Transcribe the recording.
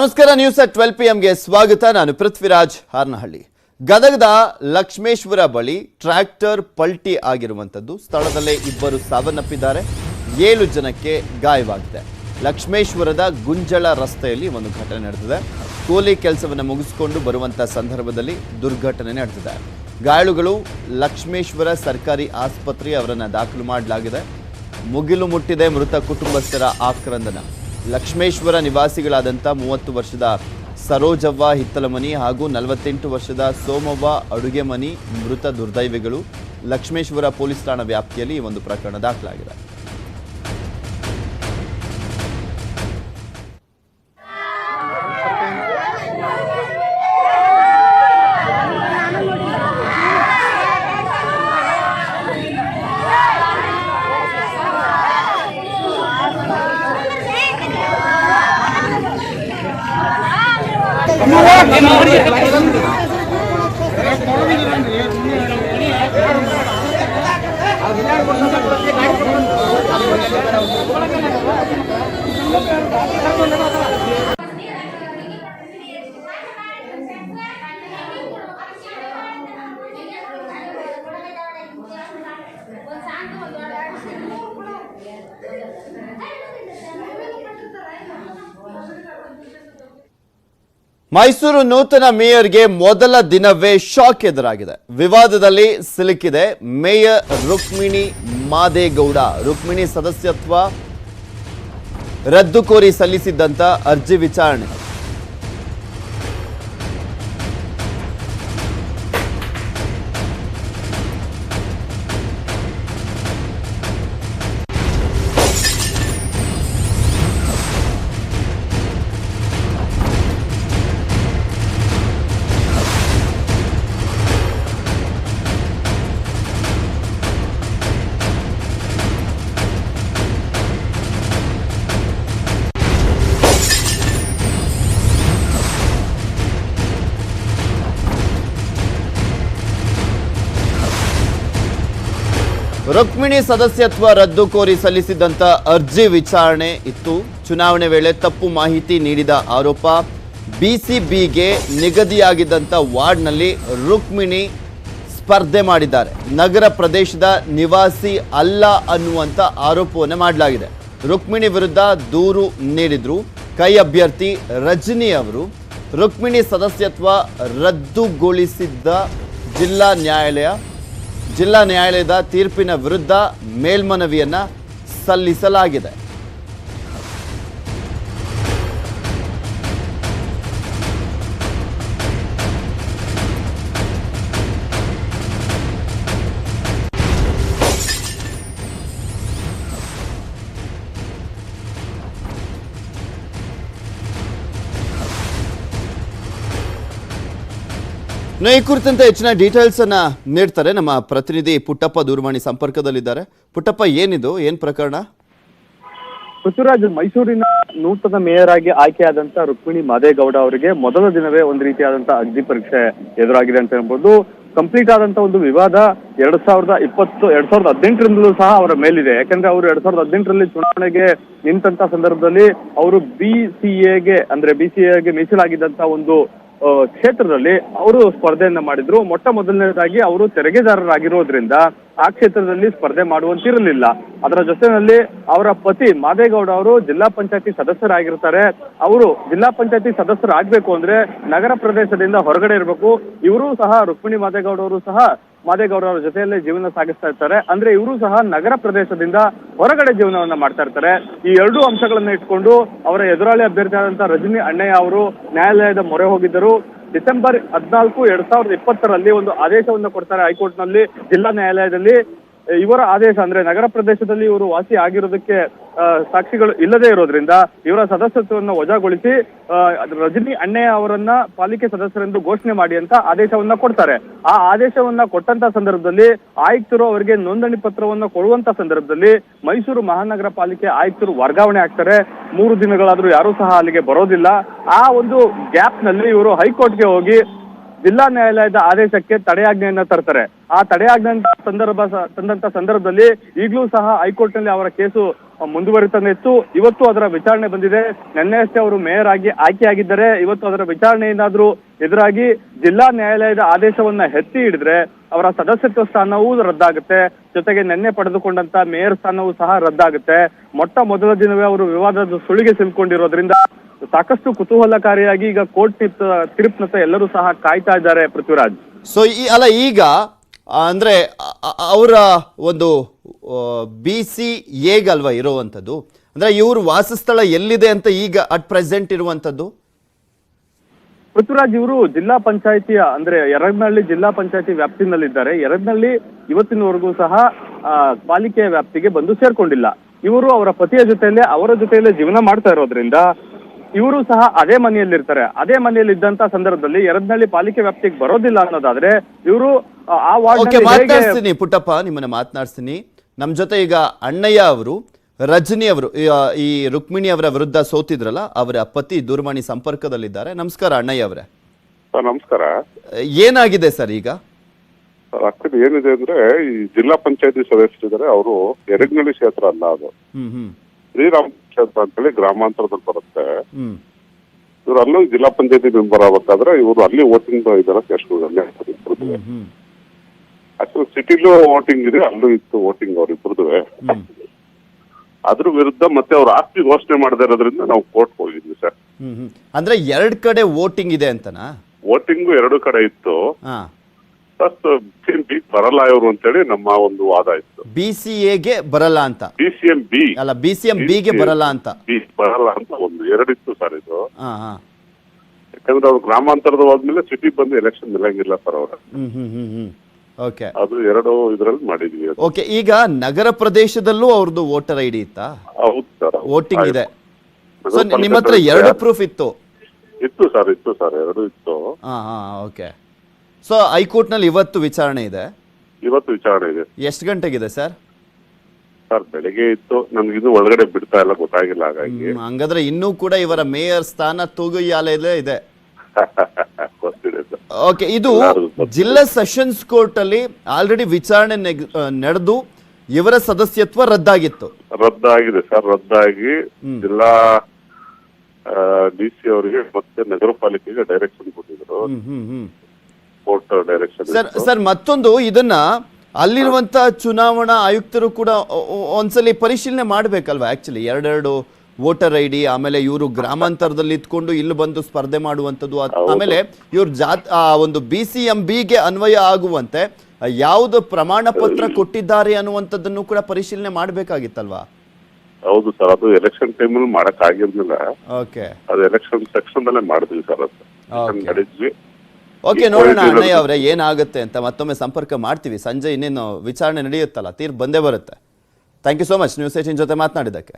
ನಮಸ್ಕಾರ news at 12 PM ಗೆ ಸ್ವಾಗತ. ನಾನು ಪೃಥ್ವಿರಾಜ್ ಹಾರ್ನಹಳ್ಳಿ. ಗದಗದ ಲಕ್ಷ್ಮೇಶ್ವರ ಬಳಿ ಟ್ರ್ಯಾಕ್ಟರ್ ಪಲ್ಟಿ ಆಗಿರುವಂತದ್ದು. ಸ್ಥಳದಲ್ಲೇ ಇಬ್ಬರು ಸಾವನ್ನಪ್ಪಿದ್ದಾರೆ, 7 ಜನಕ್ಕೆ ಗಾಯವಾಗಿದೆ. ಲಕ್ಷ್ಮೇಶ್ವರದ ಗುಂಜಳ ರಸ್ತೆಯಲ್ಲಿ ಒಂದು ಘಟನೆ ನಡೆದಿದೆ. ಕೂಲಿ ಕೆಲಸವನ್ನು ಮುಗಿಸಿಕೊಂಡು ಬರುವಂತ ಸಂದರ್ಭದಲ್ಲಿ ದುರ್ಘಟನೆ ನಡೆದಿದೆ. ಗಾಯಾಳುಗಳು ಲಕ್ಷ್ಮೇಶ್ವರ ಸರ್ಕಾರಿ ಆಸ್ಪತ್ರೆ ಅವರನ್ನು ದಾಖಲು ಮಾಡಲಾಗಿದೆ. ಮುಗಿಲು ಮುಟ್ಟಿದೆ ಮೃತ ಕುಟುಂಬಸ್ಥರ ಆಕ್ರಂದನ. ಲಕ್ಷ್ಮೇಶ್ವರ ನಿವಾಸಿಗಳಾದಂಥ 30 ವರ್ಷದ ಸರೋಜವ್ವ ಹಿತ್ತಲಮನಿ ಹಾಗೂ 48 ವರ್ಷದ ಸೋಮವ್ವ ಅಡುಗೆಮನಿ ಮೃತ ದುರ್ದೈವಿಗಳು. ಲಕ್ಷ್ಮೇಶ್ವರ ಪೊಲೀಸ್ ಠಾಣಾ ವ್ಯಾಪ್ತಿಯಲ್ಲಿ ಈ ಒಂದು ಪ್ರಕರಣ ದಾಖಲಾಗಿದೆ. ಮೈಸೂರು ನೂತನ ಮೇಯರ್ಗೆ ಮೊದಲ ದಿನವೇ ಶಾಕ್ ಎದುರಾಗಿದೆ. ವಿವಾದದಲ್ಲಿ ಸಿಲುಕಿದೆ ಮೇಯರ್ ರುಕ್ಮಿಣಿ ಮಾದೇಗೌಡ. ರುಕ್ಮಿಣಿ ಸದಸ್ಯತ್ವ ರದ್ದು ಕೋರಿ ಸಲ್ಲಿಸಿದ್ದಂತ ಅರ್ಜಿ ವಿಚಾರಣೆ. ರುಕ್ಮಿಣಿ ಸದಸ್ಯತ್ವ ರದ್ದು ಕೋರಿ ಸಲ್ಲಿಸಿದಂತ ಅರ್ಜಿ ವಿಚಾರಣೆ ಇತ್ತು. ಚುನಾವಣೆ ವೇಳೆ ತಪ್ಪು ಮಾಹಿತಿ ನೀಡಿದ ಆರೋಪ. ಬಿಸಿಬಿಗೆ ನಿಗದಿಯಾಗಿದ್ದಂಥ ವಾರ್ಡ್ನಲ್ಲಿ ರುಕ್ಮಿಣಿ ಸ್ಪರ್ಧೆ ಮಾಡಿದ್ದಾರೆ. ನಗರ ಪ್ರದೇಶದ ನಿವಾಸಿ ಅಲ್ಲ ಅನ್ನುವಂಥ ಆರೋಪವನ್ನು ಮಾಡಲಾಗಿದೆ. ರುಕ್ಮಿಣಿ ವಿರುದ್ಧ ದೂರು ನೀಡಿದ್ರು ಕೈ ಅಭ್ಯರ್ಥಿ ರಜನಿ ಅವರು. ರುಕ್ಮಿಣಿ ಸದಸ್ಯತ್ವ ರದ್ದುಗೊಳಿಸಿದ್ದ ಜಿಲ್ಲಾ ನ್ಯಾಯಾಲಯದ ತೀರ್ಪಿನ ವಿರುದ್ಧ ಮೇಲ್ಮನವಿಯನ್ನ ಸಲ್ಲಿಸಲಾಗಿದೆ. ಈ ಕುರಿತಂತೆ ಹೆಚ್ಚಿನ ಡೀಟೇಲ್ಸ್ ಅನ್ನ ನೀಡ್ತಾರೆ ನಮ್ಮ ಪ್ರತಿನಿಧಿ ಪುಟ್ಟಪ್ಪ. ದೂರವಾಣಿ ಸಂಪರ್ಕದಲ್ಲಿದ್ದಾರೆ. ಪುಟ್ಟಪ್ಪ, ಏನ್ ಪ್ರಕರಣ? ಪೃಥ್ವಿರಾಜ್, ಮೈಸೂರಿನ ನೂತನ ಮೇಯರ್ ಆಗಿ ಆಯ್ಕೆಯಾದಂತ ರುಕ್ಮಿಣಿ ಮಾದೇಗೌಡ ಅವರಿಗೆ ಮೊದಲ ದಿನವೇ ಒಂದು ರೀತಿಯಾದಂತಹ ಅಗ್ನಿ ಪರೀಕ್ಷೆ ಎದುರಾಗಿದೆ ಅಂತ ಹೇಳ್ಬೋದು. ಕಂಪ್ಲೀಟ್ ಆದಂತ ಒಂದು ವಿವಾದ 2018ರಿಂದಲೂ ಸಹ ಅವರ ಮೇಲಿದೆ. ಯಾಕಂದ್ರೆ ಅವರು 2018ರಲ್ಲಿ ಚುನಾವಣೆಗೆ ನಿಂತ ಸಂದರ್ಭದಲ್ಲಿ ಅವರು ಬಿಸಿಎಗೆ ಮೀಸಲಾಗಿದ್ದಂತ ಒಂದು ಕ್ಷೇತ್ರದಲ್ಲಿ ಅವರು ಸ್ಪರ್ಧೆಯನ್ನ ಮಾಡಿದ್ರು. ಮೊಟ್ಟ ಮೊದಲನೇದಾಗಿ ಅವರು ತೆರಿಗೆದಾರರಾಗಿರೋದ್ರಿಂದ ಆ ಕ್ಷೇತ್ರದಲ್ಲಿ ಸ್ಪರ್ಧೆ ಮಾಡುವಂತಿರಲಿಲ್ಲ. ಅದರ ಜೊತೆಯಲ್ಲಿ ಅವರ ಪತಿ ಮಾದೇಗೌಡ ಅವರು ಜಿಲ್ಲಾ ಪಂಚಾಯತಿ ಸದಸ್ಯರಾಗಿರ್ತಾರೆ. ಅವರು ಜಿಲ್ಲಾ ಪಂಚಾಯತಿ ಸದಸ್ಯರಾಗಬೇಕು ಅಂದ್ರೆ ನಗರ ಪ್ರದೇಶದಿಂದ ಹೊರಗಡೆ ಇರಬೇಕು. ಇವರು ಸಹ ರುಕ್ಮಿಣಿ ಮಾದೇಗೌಡ ಅವರು ಸಹ ಮಾದೇಗೌಡರ ಜೊತೆಯಲ್ಲೇ ಜೀವನ ಸಾಗಿಸ್ತಾ ಇರ್ತಾರೆ. ಅಂದ್ರೆ ಇವರು ಸಹ ನಗರ ಪ್ರದೇಶದಿಂದ ಹೊರಗಡೆ ಜೀವನವನ್ನ ಮಾಡ್ತಾ ಇರ್ತಾರೆ. ಈ ಎರಡೂ ಅಂಶಗಳನ್ನ ಇಟ್ಕೊಂಡು ಅವರ ಎದುರಾಳಿ ಅಭ್ಯರ್ಥಿಯಾದಂತಹ ರಜನಿ ಅಣ್ಣಯ್ಯ ಅವರು ನ್ಯಾಯಾಲಯದ ಮೊರೆ ಹೋಗಿದ್ದರು. ಡಿಸೆಂಬರ್ 14, 2020ರಲ್ಲಿ ಒಂದು ಆದೇಶವನ್ನು ಕೊಡ್ತಾರೆ ಹೈಕೋರ್ಟ್ ನಲ್ಲಿ, ಜಿಲ್ಲಾ ನ್ಯಾಯಾಲಯದಲ್ಲಿ. ಇವರ ಆದೇಶ ಅಂದ್ರೆ ನಗರ ಪ್ರದೇಶದಲ್ಲಿ ಇವರು ವಾಸಿ ಆಗಿರೋದಕ್ಕೆ ಸಾಕ್ಷಿಗಳು ಇಲ್ಲದೆ ಇರೋದ್ರಿಂದ ಇವರ ಸದಸ್ಯತ್ವವನ್ನು ವಜಾಗೊಳಿಸಿ ರಜನಿ ಅಣ್ಣಯ್ಯ ಅವರನ್ನ ಪಾಲಿಕೆ ಸದಸ್ಯರೆಂದು ಘೋಷಣೆ ಮಾಡಿ ಅಂತ ಆದೇಶವನ್ನ ಕೊಡ್ತಾರೆ. ಆ ಆದೇಶವನ್ನ ಕೊಟ್ಟಂತ ಸಂದರ್ಭದಲ್ಲಿ ಆಯುಕ್ತರು ಅವರಿಗೆ ನೋಂದಣಿ ಪತ್ರವನ್ನು ಕೊಡುವಂತ ಸಂದರ್ಭದಲ್ಲಿ ಮೈಸೂರು ಮಹಾನಗರ ಪಾಲಿಕೆ ಆಯುಕ್ತರು ವರ್ಗಾವಣೆ ಆಗ್ತಾರೆ. 3 ದಿನಗಳಾದ್ರೂ ಯಾರೂ ಸಹ ಅಲ್ಲಿಗೆ ಬರೋದಿಲ್ಲ. ಆ ಒಂದು ಗ್ಯಾಪ್ ನಲ್ಲಿ ಇವರು ಹೈಕೋರ್ಟ್ಗೆ ಹೋಗಿ ಜಿಲ್ಲಾ ನ್ಯಾಯಾಲಯದ ಆದೇಶಕ್ಕೆ ತಡೆಯಾಜ್ಞೆಯನ್ನ ತರ್ತಾರೆ. ಆ ತಡೆಯಾಜ್ಞೆ ತಂದಂತ ಸಂದರ್ಭದಲ್ಲಿ ಈಗಲೂ ಸಹ ಹೈಕೋರ್ಟ್ ನಲ್ಲಿ ಅವರ ಕೇಸು ಮುಂದುವರಿತಾನೆ ಇತ್ತು. ಇವತ್ತು ಅದರ ವಿಚಾರಣೆ ಬಂದಿದೆ. ನಿನ್ನೆ ಅಷ್ಟೇ ಅವರು ಮೇಯರ್ ಆಗಿ ಆಯ್ಕೆಯಾಗಿದ್ದಾರೆ. ಇವತ್ತು ಅದರ ವಿಚಾರಣೆ ಏನಾದ್ರೂ ಎದುರಾಗಿ ಜಿಲ್ಲಾ ನ್ಯಾಯಾಲಯದ ಆದೇಶವನ್ನ ಎತ್ತಿ ಹಿಡಿದ್ರೆ ಅವರ ಸದಸ್ಯತ್ವ ಸ್ಥಾನವೂ ರದ್ದಾಗುತ್ತೆ. ಜೊತೆಗೆ ನಿನ್ನೆ ಪಡೆದುಕೊಂಡಂತ ಮೇಯರ್ ಸ್ಥಾನವೂ ಸಹ ರದ್ದಾಗುತ್ತೆ. ಮೊಟ್ಟ ಮೊದಲ ದಿನವೇ ಅವರು ವಿವಾದದ ಸುಳಿಗೆ ಸಿಲುಕೊಂಡಿರೋದ್ರಿಂದ ಸಾಕಷ್ಟು ಕುತೂಹಲಕಾರಿಯಾಗಿ ಈಗ ಕೋರ್ಟ್ ತೀರ್ಪಿನತ್ತ ಎಲ್ಲರೂ ಸಹ ಕಾಯ್ತಾ ಇದ್ದಾರೆ ಪೃಥ್ವಿರಾಜ್. ಸೊ ಈಗ ಅಂದ್ರೆ ಅವರ ಒಂದು BCA ಗಲ್ವಾ ಇರುವಂಥದ್ದು, ಅಂದ್ರೆ ಇವ್ರ ವಾಸಸ್ಥಳ ಎಲ್ಲಿದೆ ಅಂತ ಈಗ ಅಟ್ ಪ್ರೆಸೆಂಟ್ ಇರುವಂಥದ್ದು? ಪೃಥ್ವಿರಾಜ್ ಇವರು ಜಿಲ್ಲಾ ಪಂಚಾಯಿತಿಯ ಅಂದ್ರೆ ಯರಗ್ನಹಳ್ಳಿ ಜಿಲ್ಲಾ ಪಂಚಾಯಿತಿ ವ್ಯಾಪ್ತಿನಲ್ಲಿದ್ದಾರೆ. ಯರಗ್ನಹಳ್ಳಿ ಇವತ್ತಿನವರೆಗೂ ಸಹ ಪಾಲಿಕೆಯ ವ್ಯಾಪ್ತಿಗೆ ಬಂದು ಸೇರ್ಕೊಂಡಿಲ್ಲ. ಇವರು ಅವರ ಪತಿಯ ಅವರ ಜೊತೆಯಲ್ಲೇ ಜೀವನ ಮಾಡ್ತಾ ಇರೋದ್ರಿಂದ ಇವರು ಸಹ ಅದೇ ಮನೆಯಲ್ಲಿರ್ತಾರೆ. ಅದೇ ಮನೆಯಲ್ಲಿ ಇದ್ದಂತ ಸಂದರ್ಭದಲ್ಲಿ ಯರಗ್ನಹಳ್ಳಿ ಪಾಲಿಕೆ ವ್ಯಾಪ್ತಿಗೆ ಬರೋದಿಲ್ಲ ಅನ್ನೋದಾದ್ರೆ ಇವರು ಆ ವಾರ್ಡ್ ಮಾತನಾಡ್ತೀನಿ ಪುಟ್ಟಪ್ಪ, ನಿಮ್ಮನ್ನ ಮಾತನಾಡ್ತೀನಿ. ನಮ್ ಜೊತೆ ಈಗ ಅಣ್ಣಯ್ಯ ಅವರು, ರಜನಿ ಅವರು, ಈ ರುಕ್ಮಿಣಿ ಅವರ ವಿರುದ್ಧ ಸೋತಿದ್ರಲ್ಲ, ಅವರ ಪತಿ ದೂರವಾಣಿ ಸಂಪರ್ಕದಲ್ಲಿದ್ದಾರೆ. ನಮಸ್ಕಾರ ಅಣ್ಣಯ್ಯ ಅವರೇ. ನಮಸ್ಕಾರ. ಏನಾಗಿದೆ ಸರ್ ಈಗ? ಆಕ್ಚುಲಿ ಏನಿದೆ ಅಂದ್ರೆ ಈ ಜಿಲ್ಲಾ ಪಂಚಾಯತಿ ಸದಸ್ಯರಿದ್ದಾರೆ, ಅವರು ಯರಗ್ನಹಳ್ಳಿ ಕ್ಷೇತ್ರ ಅಲ್ಲ, ಅದು ಶ್ರೀರಾಮ ಕ್ಷೇತ್ರ ಅಂತೇಳಿ ಗ್ರಾಮಾಂತರದಲ್ಲಿ ಬರುತ್ತೆ. ಇವ್ರು ಅಲ್ಲೂ ಜಿಲ್ಲಾ ಪಂಚಾಯತಿ ಮೆಂಬರ್ ಆಗ್ಬೇಕಾದ್ರೆ ಇವರು ಅಲ್ಲಿ ವೋಟಿಂಗ್ ಇದಾರೆ. ಆಕ್ಚುಲಿ ಸಿಟಿಲೂ ವೋಟಿಂಗ್ ಇದೆ, ಅಲ್ಲೂ ಇತ್ತು ವೋಟಿಂಗ್ ಅವ್ರಿಬ್ರದ್ದು. ಅದ್ರ ವಿರುದ್ಧ ಮತ್ತೆ ಅವ್ರ ಆಸ್ತಿ ಘೋಷಣೆ ಮಾಡದೇ ಇರೋದ್ರಿಂದ ನಾವು ಕೋರ್ಟ್ ಹೋಗಿದ್ವಿ ಸರ್. ಅಂದ್ರೆ ಎರಡ್ ಕಡೆ ವೋಟಿಂಗ್ ಇದೆ ಅಂತನಾ? ವೋಟಿಂಗು ಎರಡು ಕಡೆ ಇತ್ತು. BCM ಬರಲ್ಲ ಇವರು ಅಂತೇಳಿ ನಮ್ಮ ಒಂದು ವಾದ ಇತ್ತು. BCAಗೆ ಬರಲ್ಲ ಅಂತ? BCM ಅಲ್ಲ, BCM ಗೆ ಬರಲ್ಲ ಅಂತ. ಬರಲ್ಲ ಅಂತ ಒಂದು ಎರಡಿತ್ತು ಸರ್ ಇದು. ಯಾಕಂದ್ರೆ ಅವ್ರು ಗ್ರಾಮಾಂತರದ ಹೋದ್ಮೇಲೆ ಸಿಟಿ ಬಂದು ಎಲೆಕ್ಷನ್ ನಿಲ್ಲಂಗಿಲ್ಲ ಸರ್ ಅವ್ರ. ಓಕೆ, ಅದು ಎರಡು ಇದ್ರಲ್ಲಿ ಮಾಡಿದ್ವಿ. ಓಕೆ, ಈಗ ನಗರ ಪ್ರದೇಶದಲ್ಲೂ ಅವ್ರದ್ದು ವೋಟರ್ ID ಇತ್ತಾ? ಹೌದು ಸರ್, ವೋಟಿಂಗ್ ಇದೆ. ಸೊ ನಿಮ್ಮ ಹತ್ರ ಎರಡು ಪ್ರೂಫ್ ಇತ್ತು? ಇತ್ತು ಸರ್ ಎರಡು ಇತ್ತು. ಓಕೆ. ಸೊ ಹೈಕೋರ್ಟ್ ನಲ್ಲಿ ಇವತ್ತು ವಿಚಾರಣೆ ಇದೆ? ಇವತ್ತು ವಿಚಾರಣೆ ಇದೆ. ಎಷ್ಟು ಗಂಟೆಗಿದೆ ಸರ್? ಸರ್ ಬೆಳಿಗ್ಗೆ ಇತ್ತು, ನಮ್ಗೆ ಇದು ಒಳಗಡೆ ಬಿಡ್ತಾ ಇಲ್ಲ, ಗೊತ್ತಾಗಿಲ್ಲ. ಹಾಗಾಗಿ ಹಂಗಾದ್ರೆ ಇನ್ನೂ ಕೂಡ ಇವರ ಮೇಯರ್ ಸ್ಥಾನ ತೂಗುಯಾಲೆಯಲ್ಲೇ ಇದೆ. ಓಕೆ, ಇದು ಜಿಲ್ಲಾ ಸೆಷನ್ಸ್ ಕೋರ್ಟ್ ಅಲ್ಲಿ ಆಲ್ರೆಡಿ ವಿಚಾರಣೆ ನಡೆದು ಇವರ ಸದಸ್ಯತ್ವ ರದ್ದಾಗಿತ್ತು. ರದ್ದಾಗಿದೆ ಸರ್, ರದ್ದಾಗಿ ಜಿಲ್ಲಾ DC ಅವರಿಗೆ ಮತ್ತೆ ನಗರ ಪಾಲಿಕೆಗೆ ಡೈರೆಕ್ಷನ್ ಕೊಟ್ಟಿದ್ರು. Court direction. ಸರ್ ಮತ್ತೊಂದು, ಇದನ್ನ ಅಲ್ಲಿರುವಂತ ಚುನಾವಣಾ ಆಯುಕ್ತರು ಕೂಡ ಒಂದ್ಸಲಿ ಪರಿಶೀಲನೆ ಮಾಡ್ಬೇಕಲ್ವಾ? ಆಕ್ಚುಲಿ ಎರಡೆರಡು ವೋಟರ್ ID, ಆಮೇಲೆ ಇವರು ಗ್ರಾಮಾಂತರದಲ್ಲಿ ಇದ್ಕೊಂಡು ಇಲ್ಲಿ ಬಂದು ಸ್ಪರ್ಧೆ ಮಾಡುವಂಥದ್ದು, ಆಮೇಲೆ ಇವ್ರ ಒಂದು BCMBಗೆ ಅನ್ವಯ ಆಗುವಂತೆ ಯಾವ್ದು ಪ್ರಮಾಣ ಪತ್ರ ಕೊಟ್ಟಿದ್ದಾರೆ ಅನ್ನುವಂಥದ್ದನ್ನು ಕೂಡ ಪರಿಶೀಲನೆ ಮಾಡ್ಬೇಕಾಗಿತ್ತಲ್ವಾ? ಹೌದು ಸರ್, ಅದು ಎಲೆಕ್ಷನ್ ಟೈಮಲ್ಲಿ ಮಾಡಕ್ ಆಗಿರ್ಲಿಲ್ಲ. ಓಕೆ, ಅದು ಎಲೆಕ್ಷನ್ ಸೆಕ್ಷನ್ ಅಲ್ಲೇ ಮಾಡಿದ್ವಿ ಸರ್, ಅದು ನಡೆದ್ವಿ. ಓಕೆ, ನೋಡೋಣ ಅಣ್ಣಯ್ಯ ಅವರೇ ಏನಾಗುತ್ತೆ ಅಂತ. ಮತ್ತೊಮ್ಮೆ ಸಂಪರ್ಕ ಮಾಡ್ತೀವಿ. ಸಂಜೆ ಇನ್ನೇನು ವಿಚಾರಣೆ ನಡೆಯುತ್ತಲ್ಲ, ತೀರ್ಪು ಬಂದೇ ಬರುತ್ತೆ. Thank you so much news 18 ಜೊತೆ ಮಾತನಾಡಿದ್ದಕ್ಕೆ.